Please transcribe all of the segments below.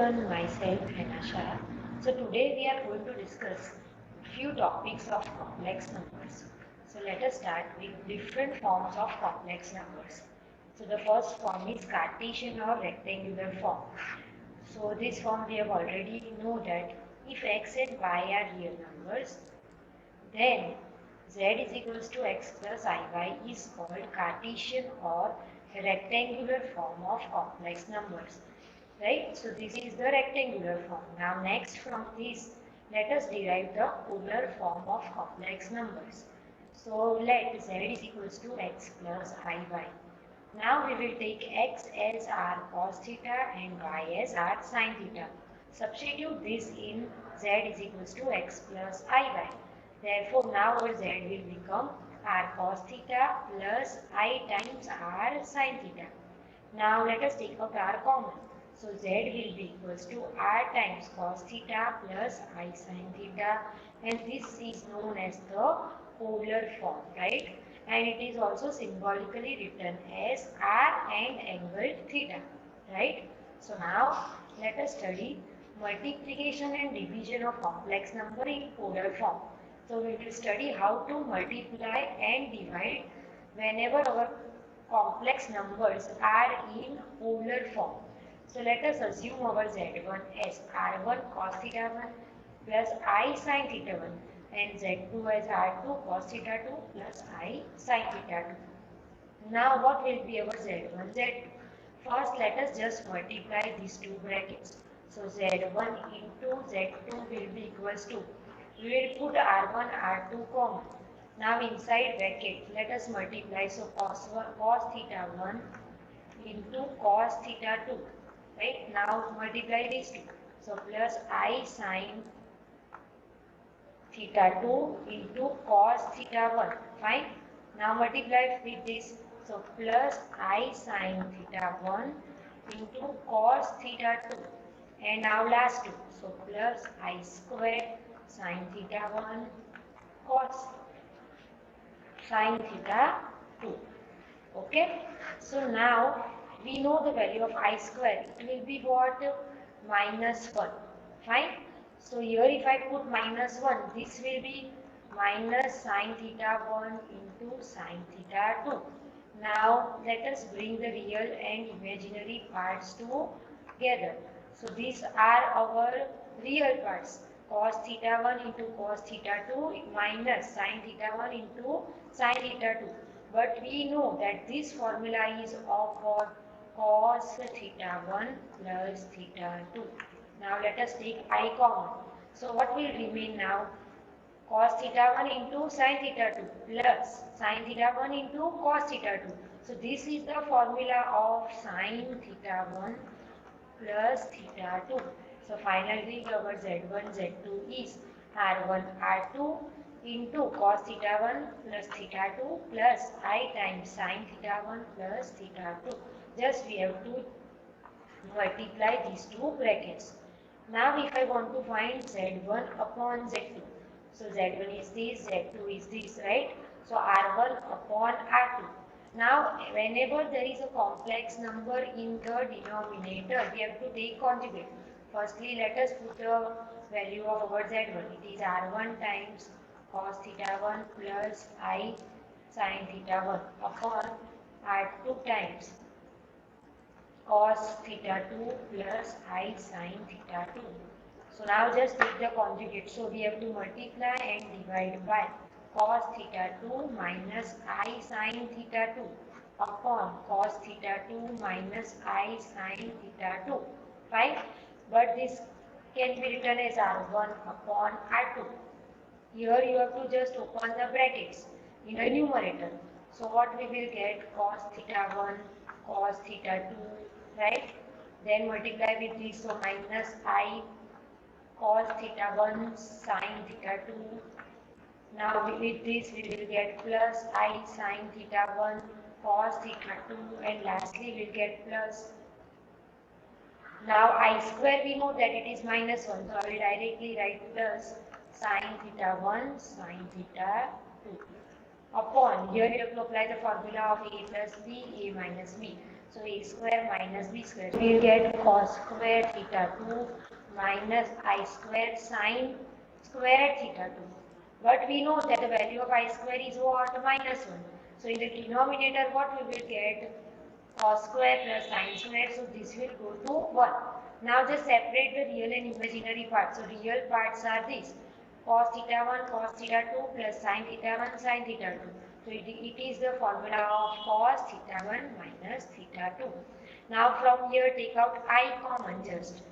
everyone, myself Hanasha. So today we are going to discuss few topics of complex numbers. So let us start with different forms of complex numbers. So the first form is Cartesian or rectangular form. So this form we have already know that if x and y are real numbers, then z is equals to x plus iy is called Cartesian or rectangular form of complex numbers. Right? So this is the rectangular form. Now next from this, let us derive the polar form of complex numbers. So let z is equals to x plus iy. Now we will take x as r cos theta and y as r sin theta. Substitute this in z is equals to x plus iy. Therefore, now our z will become r cos theta plus I times r sin theta. Now let us take out r common. So z will be equals to r times cos theta plus I sin theta, and this is known as the polar form, right? And it is also symbolically written as r and angle theta, right? So now let us study multiplication and division of complex number in polar form. So we will study how to multiply and divide whenever our complex numbers are in polar form. So let us assume our z1 as r1 cos theta 1 plus I sin theta 1 and z2 as r2 cos theta 2 plus I sin theta 2. Now what will be our z1, z2? First let us just multiply these two brackets. So z1 into z2 will be equals to, we will put r1 r2 common. Now inside bracket let us multiply, so cos theta 1 into cos theta 2, right? Now multiply these two, so plus I sin theta 2 into cos theta 1, fine. Now multiply with this, so plus I sin theta 1 into cos theta 2, and now last two, so plus I square sin theta 1 cos sin theta 2. Okay, so now we know the value of I square. It will be what? Minus 1. Fine. So here if I put minus 1, this will be minus sin theta 1 into sin theta 2. Now let us bring the real and imaginary parts together. So these are our real parts. Cos theta 1 into cos theta 2 minus sin theta 1 into sin theta 2. But we know that this formula is of cos theta 1 plus theta 2. Now let us take I common. So what will remain now? Cos theta 1 into sin theta 2 plus sin theta 1 into cos theta 2. So this is the formula of sin theta 1 plus theta 2. So finally our z1 z2 is r1 r2 into cos theta 1 plus theta 2 plus I times sin theta 1 plus theta 2. Just we have to multiply these two brackets. Now if I want to find z1 upon z2, so z1 is this, z2 is this, right? So r1 upon r2. Now whenever there is a complex number in the denominator, we have to take conjugate. Firstly let us put the value of our z1. It is r1 times cos theta 1 plus I sin theta 1 upon r2 times cos theta 2 plus I sin theta 2. So now just take the conjugate. So we have to multiply and divide by cos theta 2 minus I sin theta 2 upon cos theta 2 minus I sin theta 2. Fine. But this can be written as r1 upon r2. Here you have to just open the brackets in the numerator. So what we will get? Cos theta 1 cos theta 2, right? Then multiply with this, so minus I cos theta 1 sin theta 2. Now with this we will get plus I sin theta 1 cos theta 2, and lastly we will get plus. Now I square we know that it is minus 1, so I will directly write plus sin theta 1 sin theta 2 upon, here you have to apply the formula of a plus b, a minus b. So a square minus b square. We will get cos square theta 2 minus I square sine square theta 2. But we know that the value of I square is what? Minus 1. So in the denominator, what we will get? Cos square plus sine square. So this will go to 1. Now just separate the real and imaginary parts. So real parts are these. Cos theta 1 cos theta 2 plus sine theta 1 sine theta 2. So it is the formula of cos theta 1 minus theta 2. Now from here take out I common just.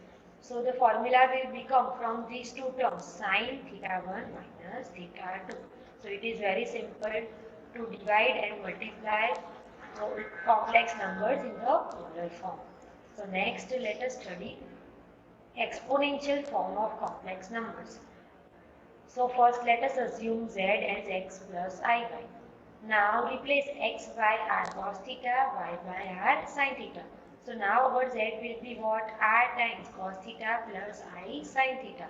So the formula will become from these two terms sine theta 1 minus theta 2. So it is very simple to divide and multiply complex numbers in the polar form. So next let us study exponential form of complex numbers. So first let us assume z as x plus iy. Now replace x by r cos theta, y by r sin theta. So now our z will be what? R times cos theta plus I sin theta.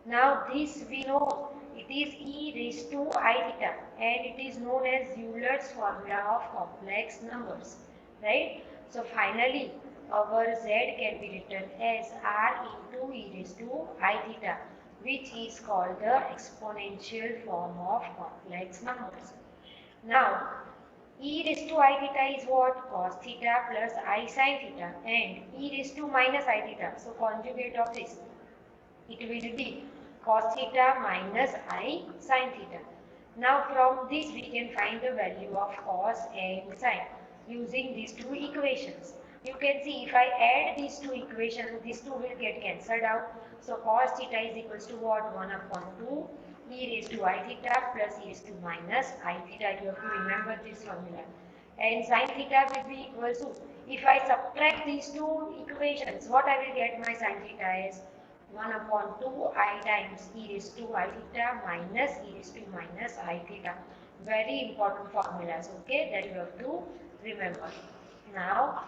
Now this we know it is e raised to I theta and it is known as Euler's formula of complex numbers, right? So finally our z can be written as r into e raised to I theta, which is called the exponential form of complex numbers. Now e raised to I theta is what? Cos theta plus I sin theta and e raised to minus I theta. So conjugate of this, it will be cos theta minus I sin theta. Now from this we can find the value of cos and sin using these two equations. You can see if I add these two equations, these two will get cancelled out. So cos theta is equals to what? 1 upon 2 e raised to I theta plus e raised to minus I theta. You have to remember this formula. And sin theta will be equal to, if I subtract these two equations, what I will get my sin theta is 1 upon 2 I times e raised to I theta minus e raised to minus I theta. Very important formulas, okay, that you have to remember. Now,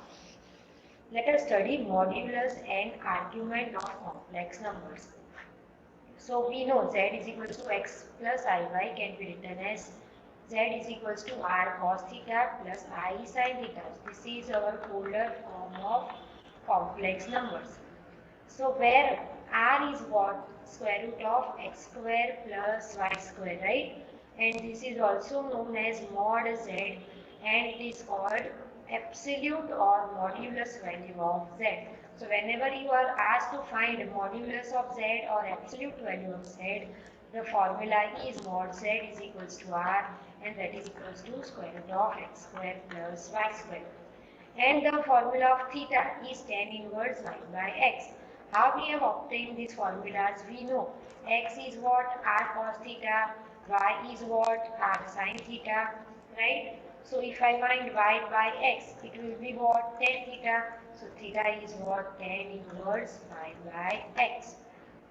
let us study modulus and argument of complex numbers. So we know z is equals to x plus iy can be written as z is equals to r cos theta plus I sin theta. This is our polar form of complex numbers. So where r is what? Square root of x square plus y square, right? And this is also known as mod z and it is called absolute or modulus value of z. So whenever you are asked to find modulus of z or absolute value of z, the formula is mod z is equals to r and that is equals to square root of x square plus y square. And the formula of theta is tan inverse y by x. How we have obtained these formulas? We know x is what? R cos theta, y is what? R sin theta, right? So if I find y by x, it will be what? Tan theta. So theta is what? Tan inverse y by x.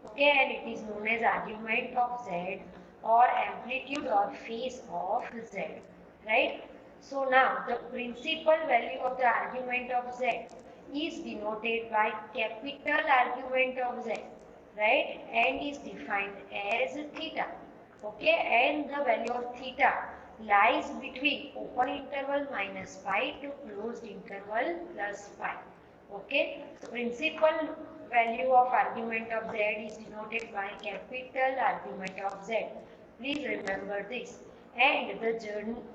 Okay, and it is known as argument of z or amplitude or phase of z, right? So now the principal value of the argument of z is denoted by capital argument of z, right? And is defined as theta. Okay, and the value of theta lies between open interval minus pi to closed interval plus pi. Okay, so principal value of argument of z is denoted by capital argument of z. Please remember this. And the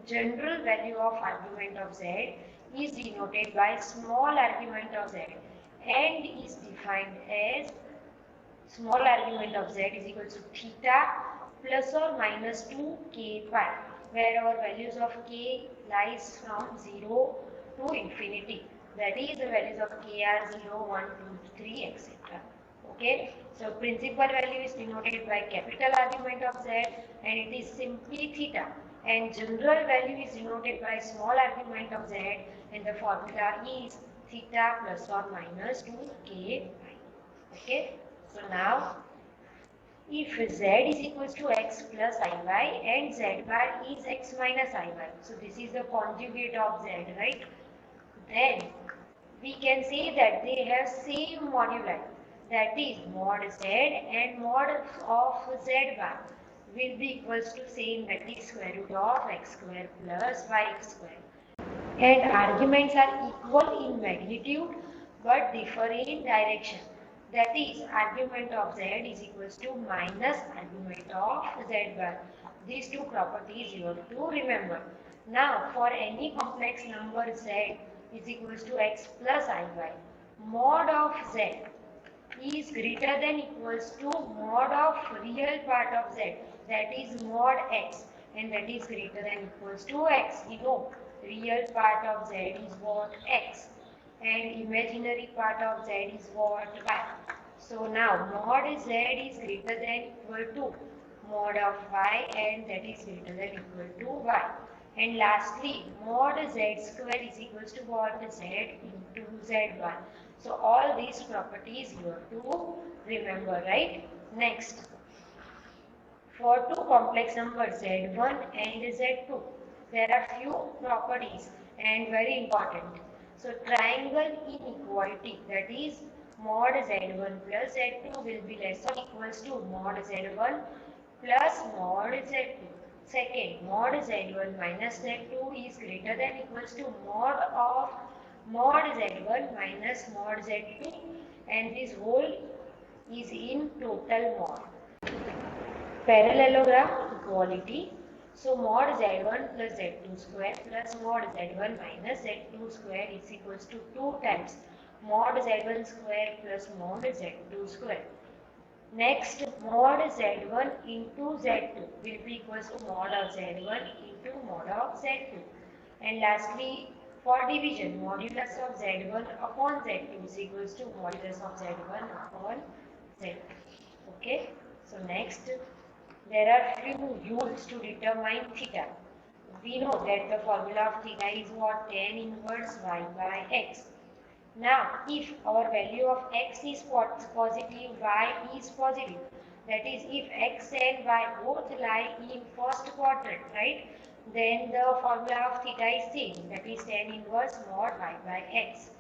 general value of argument of z is denoted by small argument of z and is defined as small argument of z is equal to theta plus or minus 2k pi, where our values of k lies from 0 to infinity. That is the values of k are 0, 1, 2, 3, etc. Okay, so principal value is denoted by capital argument of z and it is simply theta, and general value is denoted by small argument of z and the formula is theta plus or minus 2k pi. Okay, so now if z is equals to x plus iy and z bar is x minus iy, so this is the conjugate of z, right? Then we can say that they have same moduli, that is mod z and mod of z bar will be equals to same, that is square root of x square plus y square. and arguments are equal in magnitude but differ in direction. That is, argument of z is equals to minus argument of z bar. These two properties you have to remember. Now, for any complex number z is equals to x plus iy, mod of z is greater than equals to mod of real part of z, that is mod x, and that is greater than equals to x. You know, real part of z is what? X, and imaginary part of z is what? Y. So now mod z is greater than equal to mod of y, and that is greater than equal to y. And lastly, mod z square is equals to what? Z into z1. So all these properties you have to remember, right? Next, for two complex numbers z1 and z2, there are few properties and very important. So triangle inequality, that is mod z1 plus z2 will be less or equals to mod z1 plus mod z2. Second, mod z1 minus z2 is greater than equals to mod of mod z1 minus mod z2, and this whole is in total mod. Parallelogram equality. So mod z1 plus z2 square plus mod z1 minus z2 square is equals to 2 times mod z1 square plus mod z2 square. Next, mod z1 into z2 will be equals to mod of z1 into mod of z2. And lastly, for division, modulus of z1 upon z2 is equals to modulus of z1 upon z2. Okay, so next, there are few rules to determine theta. We know that the formula of theta is what? Tan inverse y by x. Now, if our value of x is positive, y is positive, that is, if x and y both lie in first quadrant, right, then the formula of theta is same, that is tan inverse mod y by x.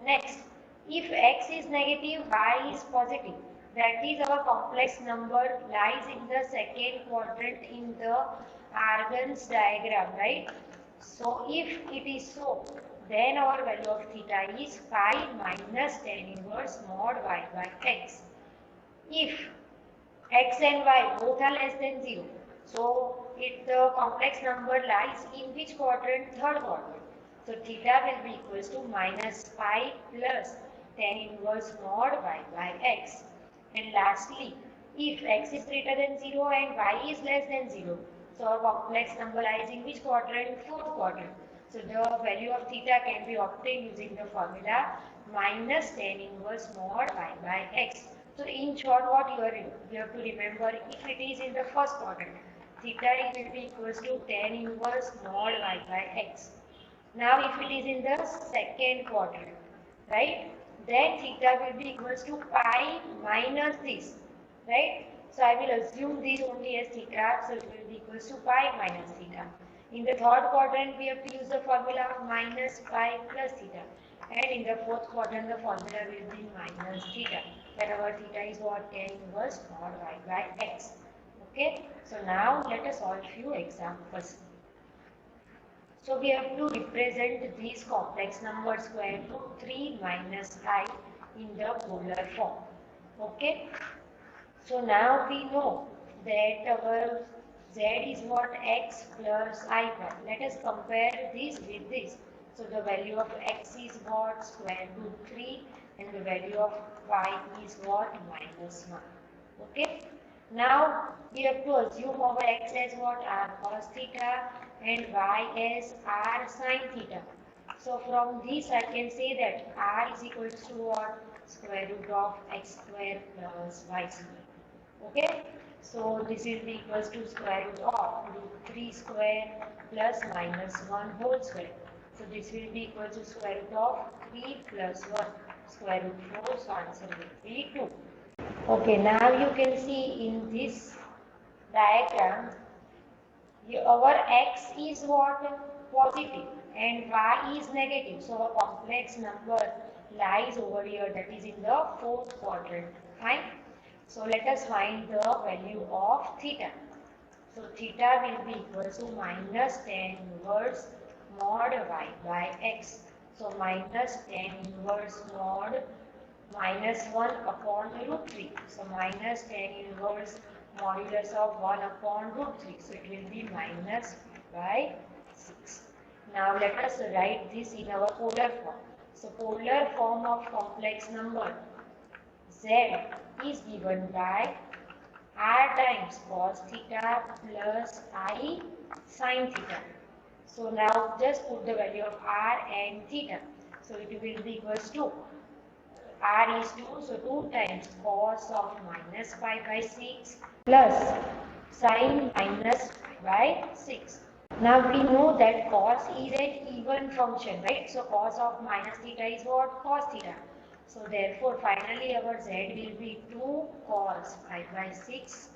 Next, if x is negative, y is positive, that is our complex number lies in the second quadrant in the Argand's diagram, right? So if it is so, then our value of theta is pi minus tan inverse mod y by x. If x and y both are less than 0, so if the complex number lies in which quadrant? Third quadrant. So theta will be equals to minus pi plus tan inverse mod y by x. And lastly, if x is greater than 0 and y is less than 0, so our complex number lies in which quadrant? Fourth quadrant. So the value of theta can be obtained using the formula minus tan inverse mod y by x. So in short, what you have to remember, if it is in the first quadrant, theta will be equals to tan inverse mod y by x. Now if it is in the second quadrant, right, then theta will be equals to pi minus this, right? So I will assume this only as theta, so it will be equals to pi minus theta. In the third quadrant, we have to use the formula of minus pi plus theta. And in the fourth quadrant, the formula will be minus theta. Then our theta is what? Tan inverse mod y by x. Okay, so now let us solve few examples. So we have to represent these complex number square root 3 minus I in the polar form. Okay. So now we know that our z is what? X plus I prime. Let us compare this with this. So the value of x is what? Square root 3, and the value of y is what? Minus 1. Okay. Now we have to assume our x as what? R cos theta and y as R sin theta. So from this I can say that R is equal to what? Square root of x square plus y square. Okay. So this will be equals to square root of root 3 square plus minus 1 whole square. So this will be equal to square root of 3 plus 1 square root 4. So answer will be 2. Okay, now you can see in this diagram, our x is what? Positive and y is negative. So our complex number lies over here, that is in the fourth quadrant. Fine. So let us find the value of theta. So theta will be equal to minus tan inverse mod y by x. So minus tan inverse mod minus 1 upon root 3. So minus tan inverse modulus of 1 upon root 3. So it will be minus by 6. Now let us write this in our polar form. So polar form of complex number z is given by r times cos theta plus I sin theta. So now just put the value of r and theta. So it will be equals to r is 2, so 2 times cos of minus pi by 6 plus sin minus pi by 6. Now we know that cos is an even function, right? So cos of minus theta is what? Cos theta. So therefore finally our z will be 2 cos pi by 6.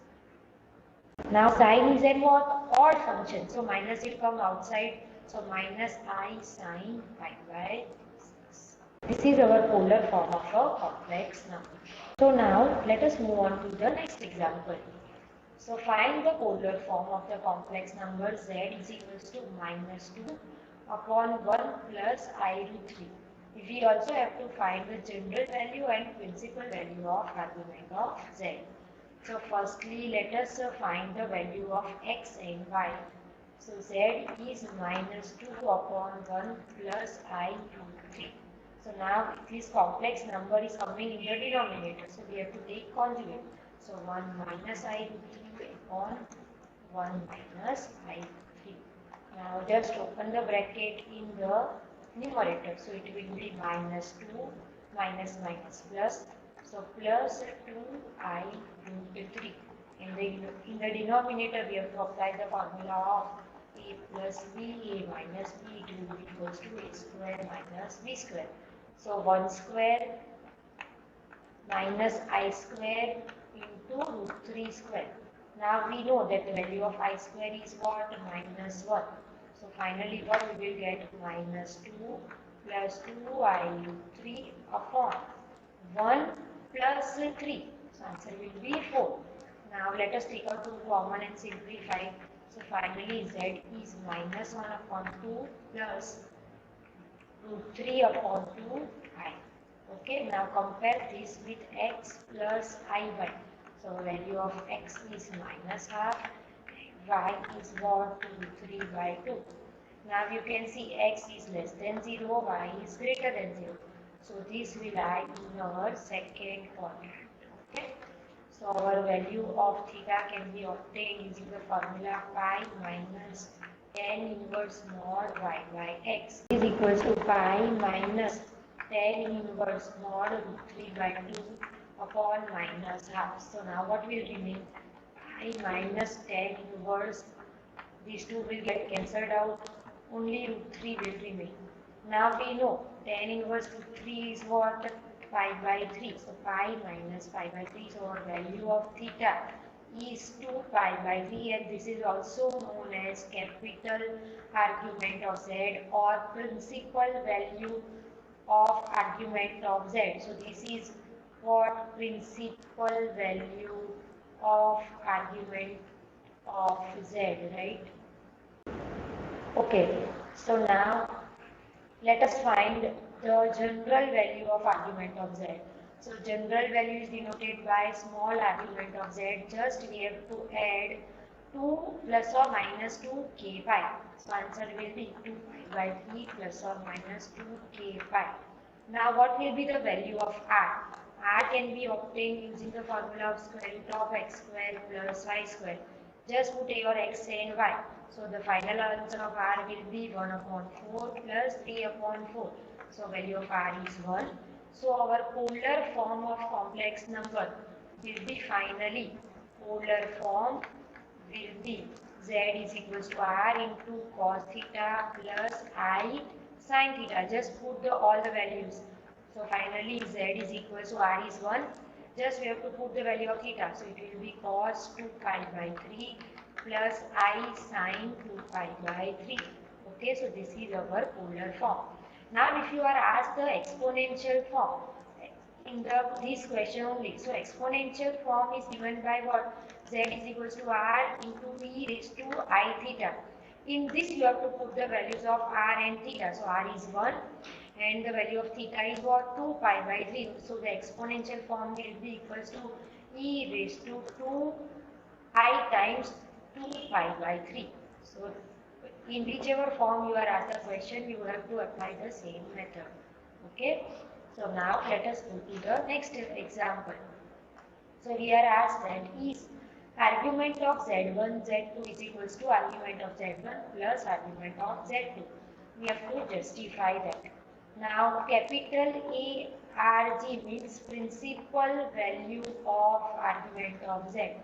Now sin is an what? Odd function. So minus will come outside. So minus I sin pi by 6. This is our polar form of a complex number. So now let us move on to the next example. So find the polar form of the complex number z is equals to minus 2 upon 1 plus I root 3. We also have to find the general value and principal value of argument of z. So firstly let us find the value of x and y. So z is minus 2 upon 1 plus I root 3. So now this complex number is coming in the denominator. So we have to take conjugate. So 1 minus I root 3 upon 1 minus I root 3. Now just open the bracket in the numerator. So it will be minus 2 minus minus plus. So plus 2I root 3. In the denominator we have to apply the formula of a plus b, a minus b, it will be equals to a square minus b square. So 1 square minus I square into root 3 square. Now we know that the value of I square is what? Minus 1. So finally what we will get? Minus 2 plus 2I root 3 upon 1 plus 3. So answer will be 4. Now let us take out 2 common and simplify. So finally z is minus 1 upon 2 plus root 3 upon 2I. Okay, now compare this with x plus iy. So value of x is minus half, y is what? Root 3 by 2. Now you can see x is less than 0, y is greater than 0. So this will lie in our second quadrant. Okay. So our value of theta can be obtained using the formula pi minus tan inverse mod y by x is equals to pi minus tan inverse mod root 3 by 2 upon minus half. So now what will remain? Pi minus tan inverse, these two will get cancelled out, only root 3 will remain. Now we know tan inverse root 3 is what? Pi by 3. So pi minus pi by 3. So our value of theta is 2 pi by 3, and this is also known as capital argument of z or principal value of argument of z. So this is what? Principal value of argument of z, right? Okay, so now let us find the general value of argument of z. So general value is denoted by small argument of z. Just we have to add 2 plus or minus 2k pi. So answer will be 2 pi by 3 plus or minus 2k pi. Now what will be the value of r? R can be obtained using the formula of square root of x square plus y square. Just put your x and y. So the final answer of r will be 1 upon 4 plus 3 upon 4. So value of r is 1. So our polar form of complex number will be finally, polar form will be z is equals to r into cos theta plus I sin theta. Just put all the values. So finally z is equals to r is 1. Just we have to put the value of theta. So it will be cos 2 pi by 3 plus I sin 2 pi by 3. Okay, so this is our polar form. Now if you are asked the exponential form in this question only. So exponential form is given by what? Z is equals to r into e raised to I theta. In this you have to put the values of r and theta. So r is 1 and the value of theta is what? 2 pi by 3. So the exponential form will be equals to e raised to 2 I times 2 pi by 3. So in whichever form you are asked the question, you have to apply the same method. Okay. So now let us go to the next example. So we are asked that is argument of z1, z2 is equals to argument of z1 plus argument of z2. We have to justify that. Now capital A RG means principal value of argument of z,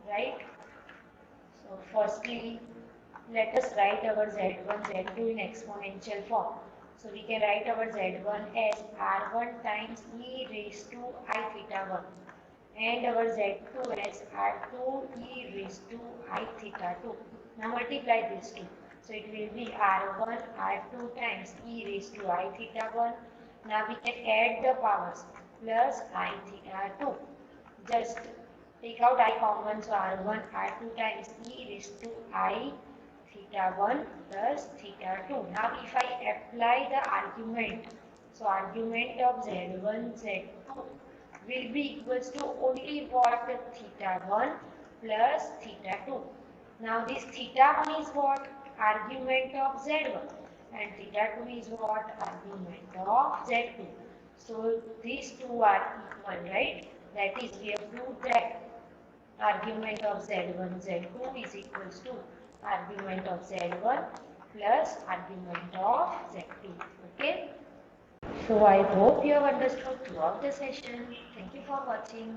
right? So firstly, let us write our z1, z2 in exponential form. So we can write our z1 as r1 times e raised to I theta 1 and our z2 as r2 e raised to I theta 2. Now multiply these two. So it will be r1 r2 times e raised to I theta 1. Now we can add the powers plus I theta 2. Just take out I common, so r1 r2 times e raised to I theta 1 plus theta 2. Now if I apply the argument, so argument of z1 z2 will be equals to only what? Theta 1 plus theta 2. Now this theta 1 is what? Argument of z1 and theta 2 is what? Argument of z2. So these two are equal, right? That is, we have proved that argument of z1 z2 is equals to argument of z1 plus argument of z2. Okay. So I hope you have understood throughout the session. Thank you for watching.